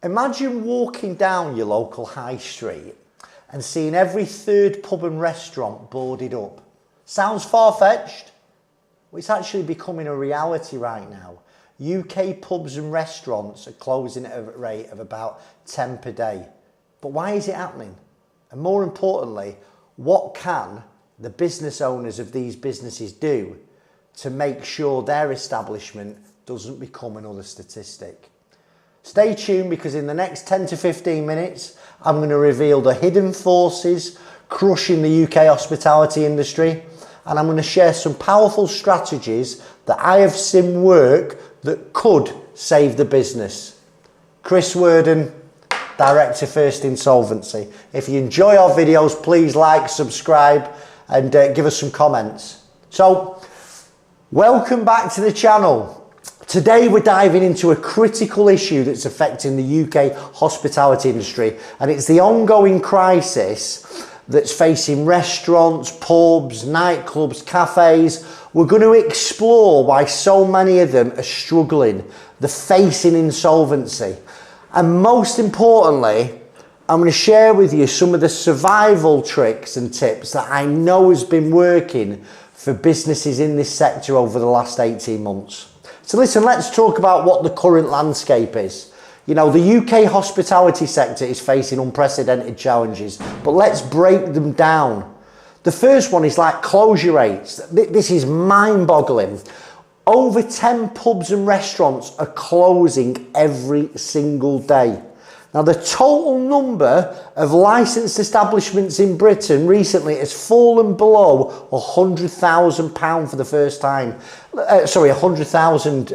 Imagine walking down your local high street and seeing every third pub and restaurant boarded up. Sounds far-fetched? Well, it's actually becoming a reality right now. UK pubs and restaurants are closing at a rate of about 10 per day. But why is it happening? And more importantly, what can the business owners of these businesses do to make sure their establishment doesn't become another statistic? Stay tuned, because in the next 10 to 15 minutes, I'm going to reveal the hidden forces crushing the UK hospitality industry, and I'm going to share some powerful strategies that I have seen work that could save the business. Chris Worden, Director First Insolvency. If you enjoy our videos, please like, subscribe, and give us some comments. So, welcome back to the channel. Today we're diving into a critical issue that's affecting the UK hospitality industry, and it's the ongoing crisis that's facing restaurants, pubs, nightclubs, cafes. We're going to explore why so many of them are struggling, they're facing insolvency. And most importantly, I'm going to share with you some of the survival tricks and tips that I know has been working for businesses in this sector over the last 18 months. So listen, let's talk about what the current landscape is. You know, the UK hospitality sector is facing unprecedented challenges, but let's break them down. The first one is like closure rates. This is mind-boggling. Over 10 pubs and restaurants are closing every single day. Now, the total number of licensed establishments in Britain recently has fallen below £100,000 for the first time. 100,000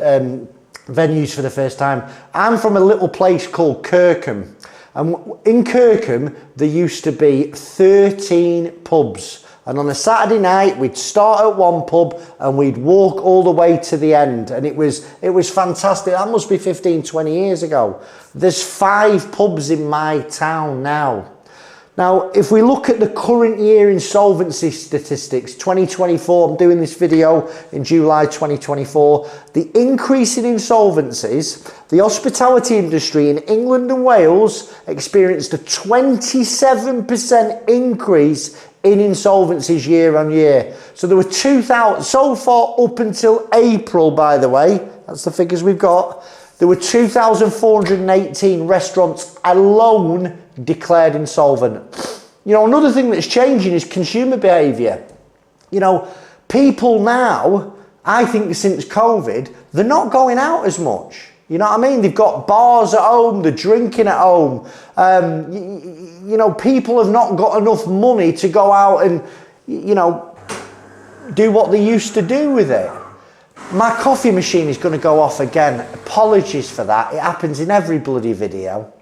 venues for the first time. I'm from a little place called Kirkham. And in Kirkham, there used to be 13 pubs. And on a Saturday night, we'd start at one pub and we'd walk all the way to the end. And it was fantastic. That must be 15, 20 years ago. There's 5 pubs in my town now. Now, if we look at the current year insolvency statistics, 2024, I'm doing this video in July 2024, the increase in insolvencies, the hospitality industry in England and Wales experienced a 27% increase in insolvencies year on year. So there were 2,000, so far up until April, by the way, that's the figures we've got, there were 2,418 restaurants alone declared insolvent. You know, another thing that's changing is consumer behaviour. You know, people now, I think since COVID, they're not going out as much. You know what I mean? They've got bars at home, they're drinking at home. You know, people have not got enough money to go out and, you know, do what they used to do with it. My coffee machine is going to go off again. Apologies for that. It happens in every bloody video.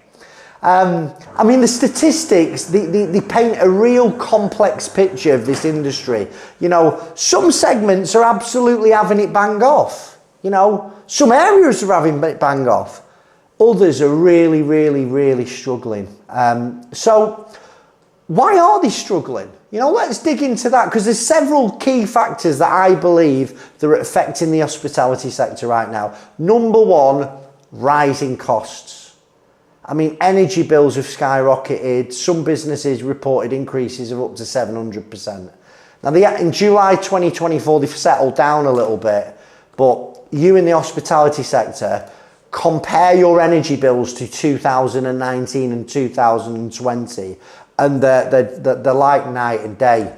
I mean, the statistics, they paint a real complex picture of this industry. You know, some segments are absolutely having it bang off. You know, some areas are having it bang off. Others are really, really, really struggling. So why are they struggling? You know, let's dig into that, because there's several key factors that I believe that are affecting the hospitality sector right now. Number one, rising costs. I mean, energy bills have skyrocketed. Some businesses reported increases of up to 700%. Now, in July 2024, they've settled down a little bit, but you in the hospitality sector, compare your energy bills to 2019 and 2020, and they're like night and day.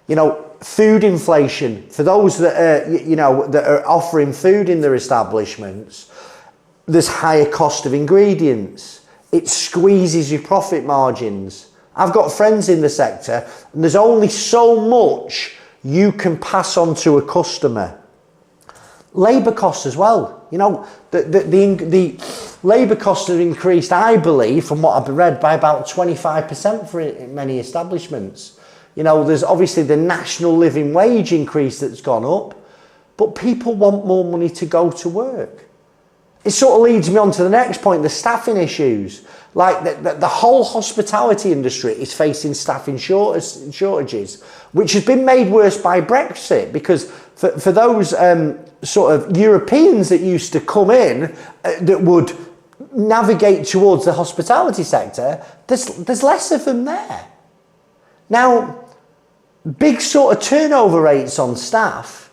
You know, food inflation, for those that are, you know, that are offering food in their establishments, there's higher cost of ingredients. It squeezes your profit margins. I've got friends in the sector, and there's only so much you can pass on to a customer. Labour costs as well. You know, the labour costs have increased, I believe, from what I've read, by about 25% for many establishments. You know, there's obviously the national living wage increase that's gone up, but people want more money to go to work. It sort of leads me on to the next point, the staffing issues. Like the whole hospitality industry is facing staffing shortages, which has been made worse by Brexit, because for those sort of Europeans that used to come in that would navigate towards the hospitality sector, there's less of them there. Now, big sort of turnover rates on staff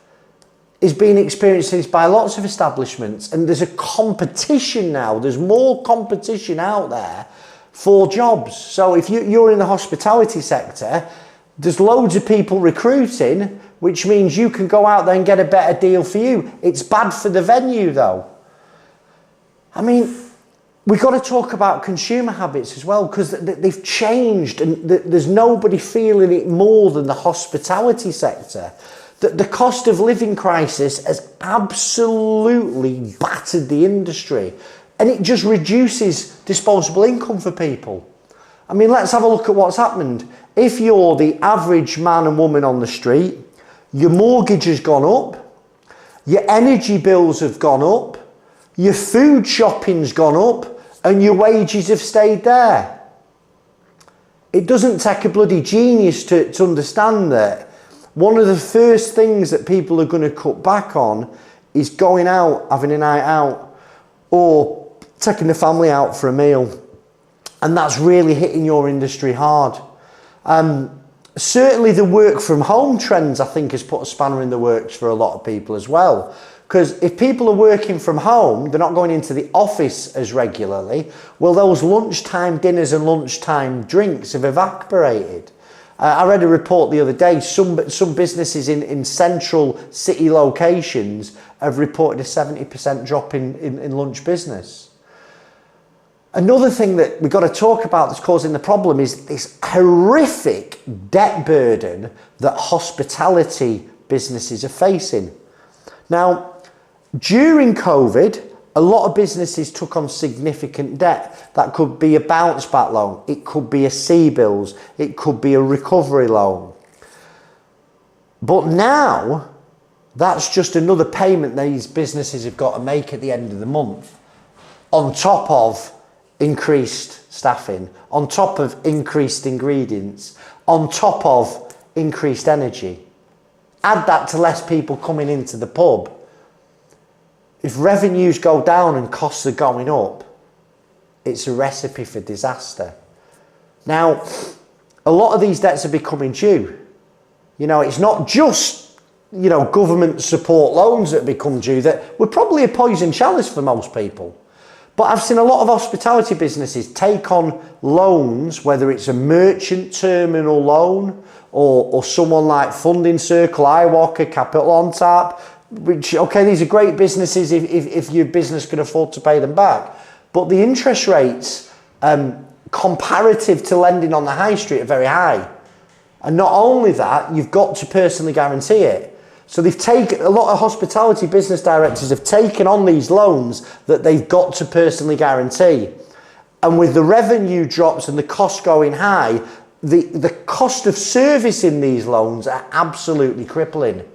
is being experienced by lots of establishments, and there's a competition now. There's more competition out there for jobs. So if you're in the hospitality sector, there's loads of people recruiting, which means you can go out there and get a better deal for you. It's bad for the venue though. I mean, we've got to talk about consumer habits as well, because they've changed, and there's nobody feeling it more than the hospitality sector. The cost of living crisis has absolutely battered the industry, and it just reduces disposable income for people. I mean, let's have a look at what's happened. If you're the average man and woman on the street, your mortgage has gone up, your energy bills have gone up, your food shopping's gone up, and your wages have stayed there. It doesn't take a bloody genius to understand that one of the first things that people are going to cut back on is going out, having a night out, or taking the family out for a meal. And that's really hitting your industry hard. Certainly the work from home trends, I think, has put a spanner in the works for a lot of people as well. Because if people are working from home, they're not going into the office as regularly, well, those lunchtime dinners and lunchtime drinks have evaporated. I read a report the other day, some businesses in central city locations have reported a 70% drop in lunch business. Another thing that we've got to talk about that's causing the problem is this horrific debt burden that hospitality businesses are facing. Now, during COVID, a lot of businesses took on significant debt. That could be a bounce back loan, it could be a C-bills, it could be a recovery loan. But now, that's just another payment these businesses have got to make at the end of the month, on top of increased staffing, on top of increased ingredients, on top of increased energy. Add that to less people coming into the pub. If revenues go down and costs are going up, it's a recipe for disaster. Now, a lot of these debts are becoming due. You know, it's not just, you know, government support loans that become due, that were probably a poison chalice for most people. But I've seen a lot of hospitality businesses take on loans, whether it's a merchant terminal loan or someone like Funding Circle, iWalker, Capital on Tap, which, okay, these are great businesses if your business can afford to pay them back. But the interest rates, comparative to lending on the high street, are very high. And not only that, you've got to personally guarantee it. So they've taken, a lot of hospitality business directors have taken on these loans that they've got to personally guarantee. And with the revenue drops and the costs going high, the cost of servicing these loans are absolutely crippling.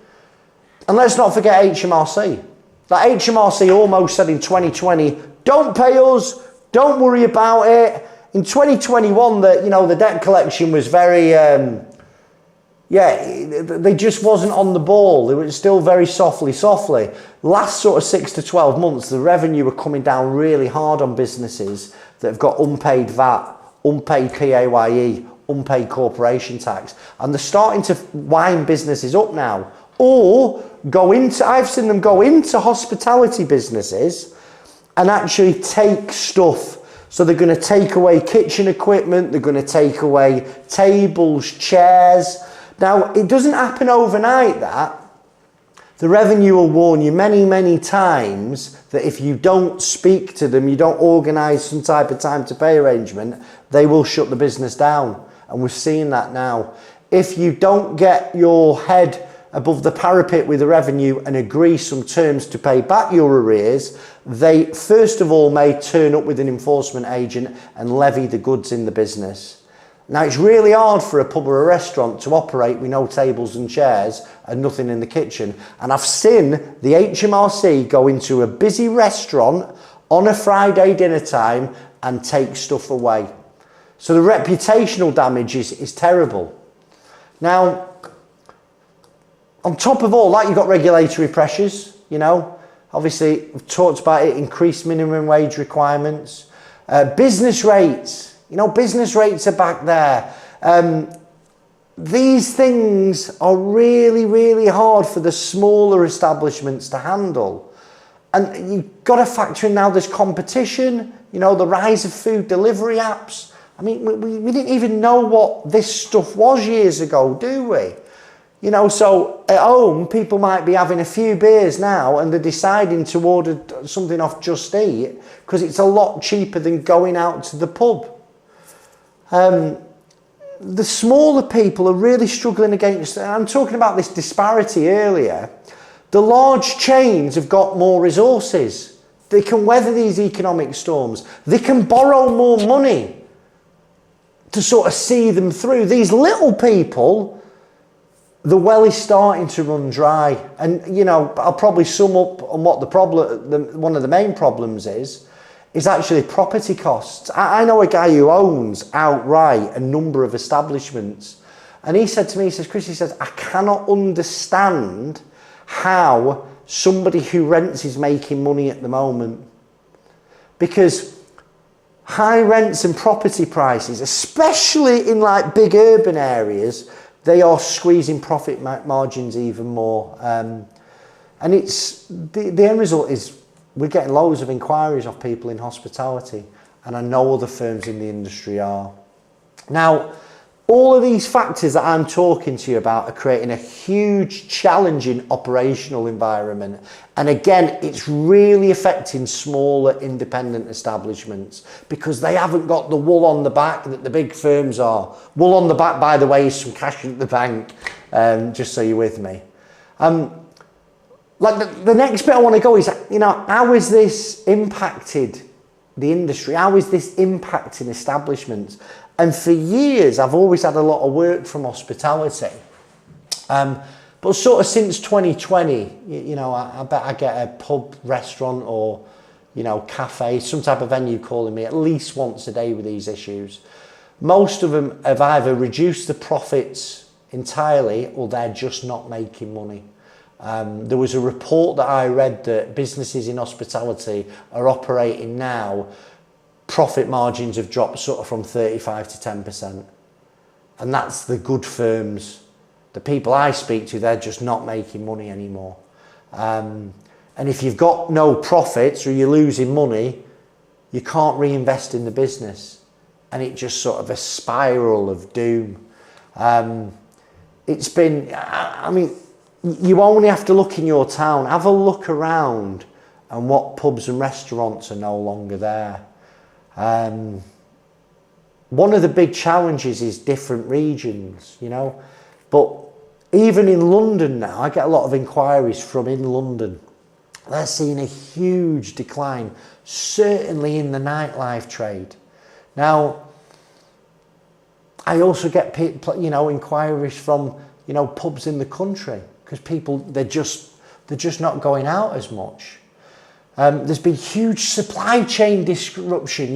And let's not forget HMRC. That HMRC almost said in 2020, don't pay us, don't worry about it. In 2021, the debt collection was very, they just wasn't on the ball. It was still very softly. Last sort of 6 to 12 months, the revenue were coming down really hard on businesses that have got unpaid VAT, unpaid PAYE, unpaid corporation tax. And they're starting to wind businesses up now. Or I've seen them go into hospitality businesses and actually take stuff. So they're going to take away kitchen equipment, they're going to take away tables, chairs. Now, it doesn't happen overnight, that. The revenue will warn you many, many times that if you don't speak to them, you don't organise some type of time to pay arrangement, they will shut the business down. And we're seeing that now. If you don't get your head above the parapet with the revenue and agree some terms to pay back your arrears, they first of all may turn up with an enforcement agent and levy the goods in the business. Now, it's really hard for a pub or a restaurant to operate with no tables and chairs and nothing in the kitchen. And I've seen the HMRC go into a busy restaurant on a Friday dinner time and take stuff away. So the reputational damage is terrible. Now, on top of all that, you've got regulatory pressures, Obviously, we've talked about it, increased minimum wage requirements. Business rates, business rates are back there. These things are really, really hard for the smaller establishments to handle. And you've got to factor in now there's competition, the rise of food delivery apps. I mean, we didn't even know what this stuff was years ago, do we? So at home, people might be having a few beers now and they're deciding to order something off Just Eat because it's a lot cheaper than going out to the pub. The smaller people are really struggling against, I'm talking about this disparity earlier. The large chains have got more resources. They can weather these economic storms. They can borrow more money to sort of see them through. These little people, the well is starting to run dry. And, I'll probably sum up on what one of the main problems is actually property costs. I know a guy who owns outright a number of establishments. And he said to me, Chris, I cannot understand how somebody who rents is making money at the moment. Because high rents and property prices, especially in like big urban areas, they are squeezing profit margins even more. And it's the end result is we're getting loads of inquiries of people in hospitality, and I know other firms in the industry are. Now, all of these factors that I'm talking to you about are creating a huge, challenging operational environment. And again, it's really affecting smaller independent establishments because they haven't got the wool on the back that the big firms are. Wool on the back, by the way, is some cash at the bank, just so you're with me. The next bit I want to go is, how has this impacted the industry? How is this impacting establishments? And for years, I've always had a lot of work from hospitality. But sort of since 2020, I bet I get a pub, restaurant or, cafe, some type of venue calling me at least once a day with these issues. Most of them have either reduced the profits entirely or they're just not making money. There was a report that I read that businesses in hospitality are operating now, profit margins have dropped sort of from 35 to 10%. And that's the good firms. The people I speak to, they're just not making money anymore. And if you've got no profits or you're losing money, you can't reinvest in the business. And it's just sort of a spiral of doom. It's been, you only have to look in your town, have a look around and what pubs and restaurants are no longer there. One of the big challenges is different regions, but even in London now, I get a lot of inquiries from in London. They're seeing a huge decline, certainly in the nightlife trade. Now, I also get inquiries from, pubs in the country because people, they're just not going out as much. There's been huge supply chain disruption,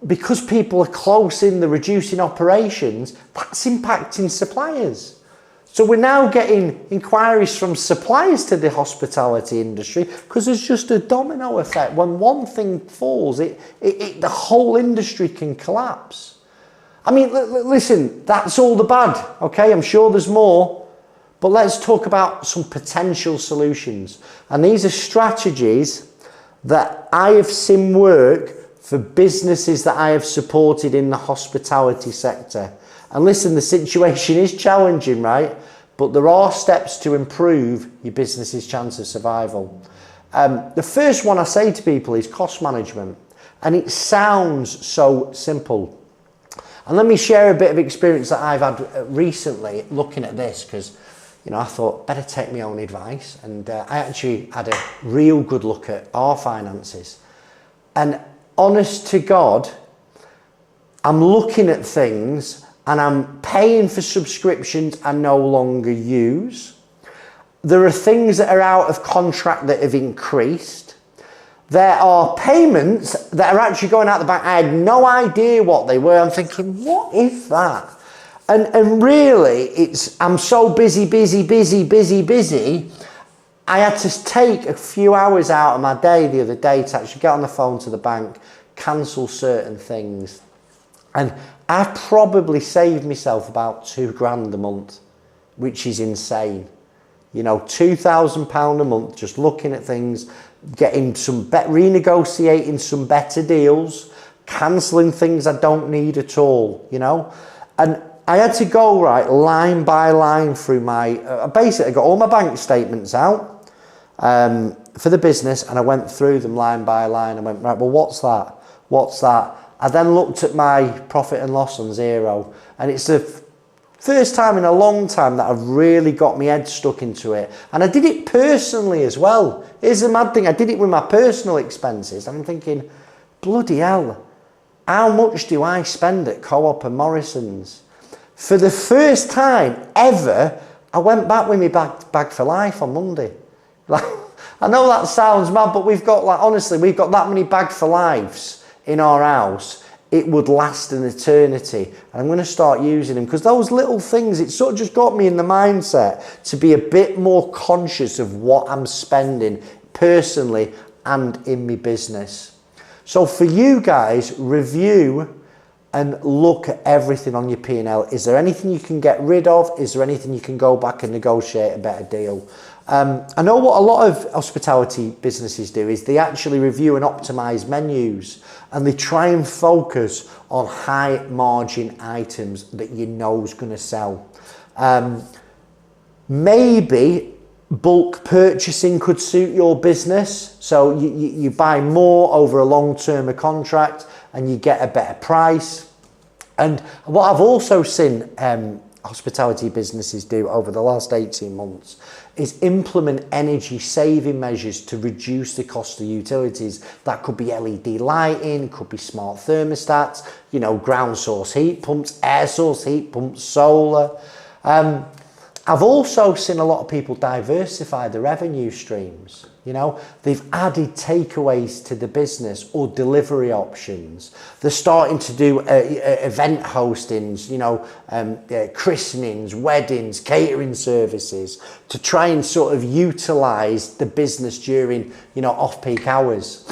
because people are close in the reducing operations, that's impacting suppliers. So we're now getting inquiries from suppliers to the hospitality industry because there's just a domino effect. When one thing falls, the whole industry can collapse. Listen, that's all the bad, okay? I'm sure there's more. But let's talk about some potential solutions. And these are strategies that I have seen work for businesses that I have supported in the hospitality sector. And listen, the situation is challenging, right? But there are steps to improve your business's chance of survival. The first one I say to people is cost management. And it sounds so simple. And let me share a bit of experience that I've had recently looking at this, because I thought better take my own advice, and I actually had a real good look at our finances. And honest to God, I'm looking at things and I'm paying for subscriptions I no longer use. There are things that are out of contract that have increased. There are payments that are actually going out the bank. I had no idea what they were. I'm thinking, what is that? And really, I'm so busy. I had to take a few hours out of my day the other day to actually get on the phone to the bank, cancel certain things. And I've probably saved myself about £2,000 a month, which is insane. You know, £2,000 a month, just looking at things, getting renegotiating some better deals, cancelling things I don't need at all, you know. And I had to go, right, line by line through my, basically I got all my bank statements out for the business, and I went through them line by line and went, right, well, what's that? What's that? I then looked at my profit and loss on Xero, and it's the first time in a long time that I've really got my head stuck into it. And I did it personally as well. Here's the mad thing, I did it with my personal expenses. I'm thinking, bloody hell, how much do I spend at Co-op and Morrison's? For the first time ever, I went back with my bag for life on Monday. Like, I know that sounds mad, but we've got, like, honestly, we've got that many bag for lives in our house. It would last an eternity. And I'm going to start using them, because those little things, it sort of just got me in the mindset to be a bit more conscious of what I'm spending personally and in my business. So for you guys, review and look at everything on your P&L. Is there anything you can get rid of? Is there anything you can go back and negotiate a better deal? I know what a lot of hospitality businesses do is they actually review and optimize menus, and they try and focus on high margin items that you know is going to sell. Maybe bulk purchasing could suit your business. So you buy more over a long term of contract and you get a better price. And what I've also seen hospitality businesses do over the last 18 months is implement energy saving measures to reduce the cost of utilities. That could be LED lighting, could be smart thermostats, you know, ground source heat pumps, air source heat pumps, solar. I've also seen a lot of people diversify the revenue streams. You know, they've added takeaways to the business or delivery options. They're starting to do event hostings, you know, christenings, weddings, catering services to try and sort of utilize the business during, you know, off-peak hours.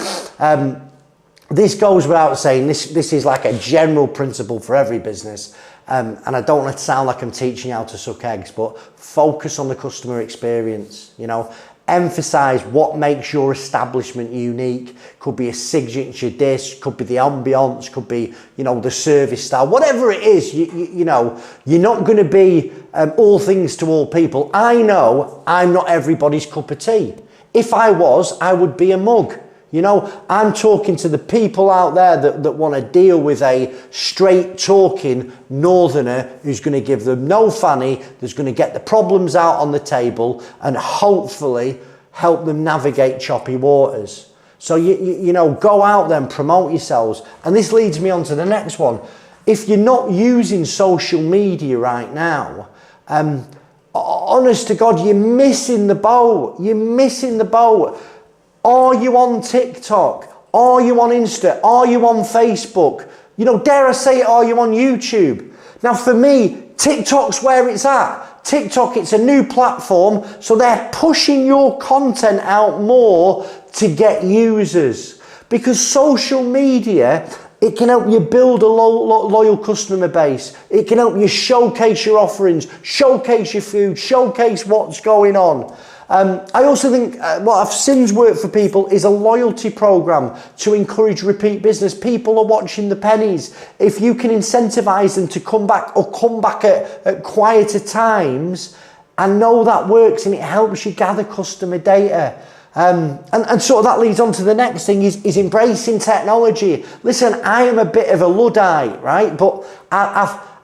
This goes without saying, this is like a general principle for every business. And I don't want to sound like I'm teaching you how to suck eggs, but focus on the customer experience, you know. Emphasize what makes your establishment unique. Could be a signature dish, could be the ambience, could be, you know, the service style, whatever it is. You know, you're not going to be all things to all people. I know I'm not everybody's cup of tea. If I was, I would be a mug. You know, I'm talking to the people out there that want to deal with a straight talking northerner who's going to give them no fanny, that's going to get the problems out on the table and hopefully help them navigate choppy waters. So, you know, go out there and promote yourselves. And this leads me on to the next one. If you're not using social media right now, honest to God, you're missing the boat. You're missing the boat. Are you on TikTok? Are you on Insta? Are you on Facebook? You know, dare I say it, are you on YouTube? Now for me, TikTok's where it's at. TikTok, it's a new platform, so they're pushing your content out more to get users. Because social media, it can help you build a loyal customer base. It can help you showcase your offerings, showcase your food, showcase what's going on. I also think what I've seen work for people is a loyalty program to encourage repeat business. People are watching the pennies. If you can incentivize them to come back or come back at quieter times, I know that works and it helps you gather customer data. And sort of that leads on to the next thing is embracing technology. Listen, I am a bit of a Luddite, right? But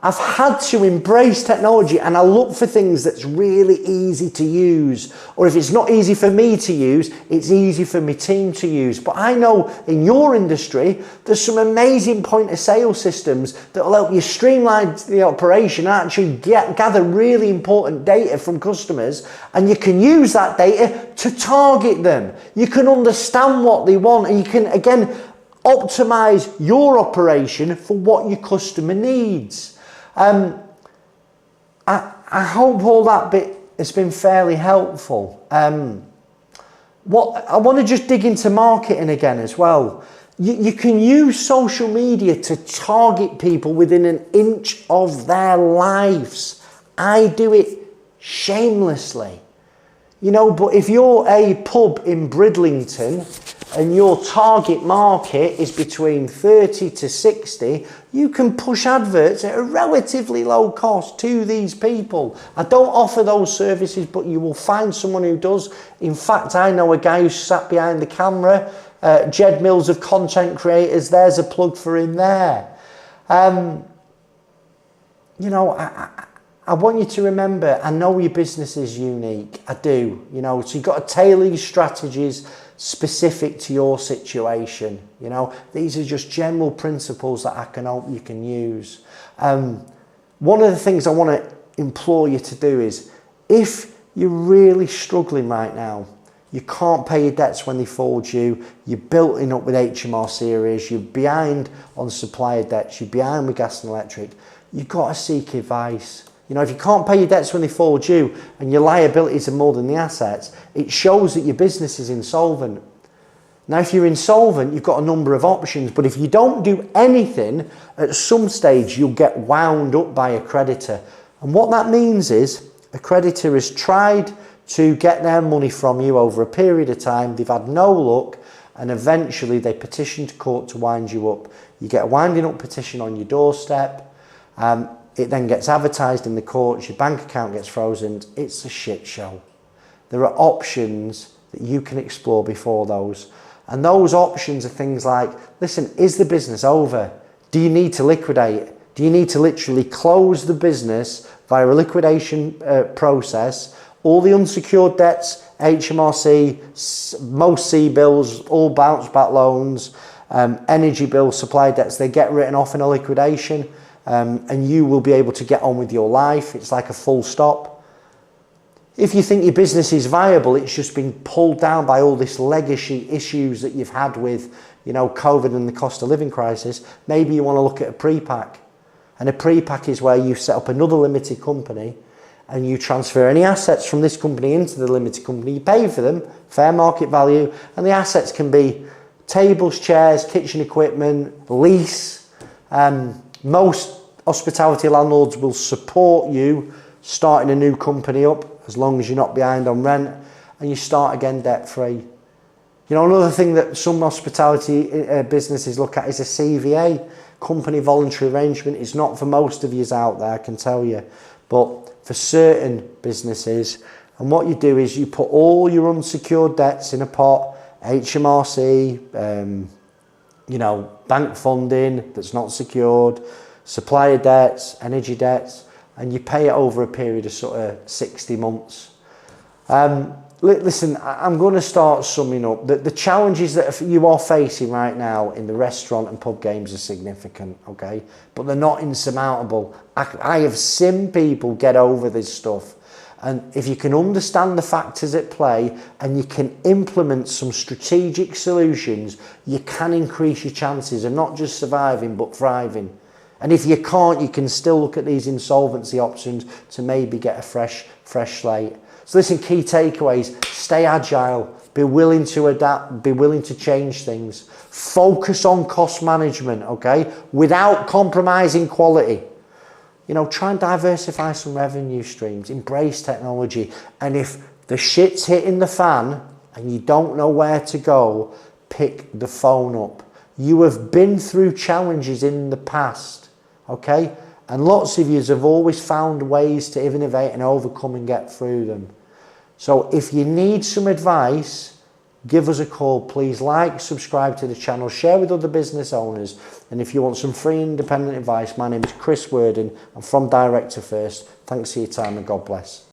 I've had to embrace technology, and I look for things that's really easy to use. Or if it's not easy for me to use, it's easy for my team to use. But I know in your industry, there's some amazing point of sale systems that will help you streamline the operation and actually gather really important data from customers. And you can use that data to target them. You can understand what they want, and you can, again, optimize your operation for what your customer needs. I hope all that bit has been fairly helpful. What I want to just dig into marketing again as well. You can use social media to target people within an inch of their lives. I do it shamelessly. You know, but if you're a pub in Bridlington and your target market is between 30 to 60, you can push adverts at a relatively low cost to these people. I don't offer those services, but you will find someone who does. In fact, I know a guy who sat behind the camera, Jed Mills of Content Creators. There's a plug for him there. You know, I want you to remember, I know your business is unique. I do, you know, so you've got to tailor your strategies specific to your situation. You know, these are just general principles that I can hope you can use. One of the things I want to implore you to do is, if you're really struggling right now, you can't pay your debts when they fall due, you're building up with HMRC arrears, you're behind on supplier debts, you're behind with gas and electric, you've got to seek advice. You know, if you can't pay your debts when they fall due and your liabilities are more than the assets, it shows that your business is insolvent. Now, if you're insolvent, you've got a number of options, but if you don't do anything, at some stage you'll get wound up by a creditor. And what that means is a creditor has tried to get their money from you over a period of time, they've had no luck, and eventually they petition to court to wind you up. You get a winding up petition on your doorstep. It then gets advertised in the courts, your bank account gets frozen. It's a shit show. There are options that you can explore before those. And those options are things like, listen, is the business over? Do you need to liquidate? Do you need to literally close the business via a liquidation process? All the unsecured debts, HMRC, most C-bills, all bounce back loans, energy bills, supply debts, they get written off in a liquidation. And you will be able to get on with your life. It's like a full stop. If you think your business is viable, it's just been pulled down by all this legacy issues that you've had with, you know, COVID and the cost of living crisis, maybe you want to look at a pre-pack. And a pre-pack is where you set up another limited company and you transfer any assets from this company into the limited company. You pay for them, fair market value, and the assets can be tables, chairs, kitchen equipment, lease. Most hospitality landlords will support you starting a new company up as long as you're not behind on rent and you start again debt free. You know, another thing that some hospitality businesses look at is a CVA, company voluntary arrangement. It's not for most of you out there, I can tell you, but for certain businesses. And what you do is you put all your unsecured debts in a pot, HMRC, you know, bank funding that's not secured, supplier debts, energy debts, and you pay it over a period of sort of 60 months. Listen, I'm going to start summing up. The challenges that you are facing right now in the restaurant and pub games are significant, okay? But they're not insurmountable. I have seen people get over this stuff. And if you can understand the factors at play and you can implement some strategic solutions, you can increase your chances of not just surviving but thriving. And if you can't, you can still look at these insolvency options to maybe get a fresh slate. So listen, key takeaways: stay agile, be willing to adapt, be willing to change things. Focus on cost management, okay, without compromising quality. You know, try and diversify some revenue streams, embrace technology. And if the shit's hitting the fan and you don't know where to go, pick the phone up. You have been through challenges in the past, okay? And lots of you have always found ways to innovate and overcome and get through them. So if you need some advice, give us a call. Please like, subscribe to the channel, share with other business owners. And if you want some free independent advice, my name is Chris Worden. I'm from Director First. Thanks for your time and God bless.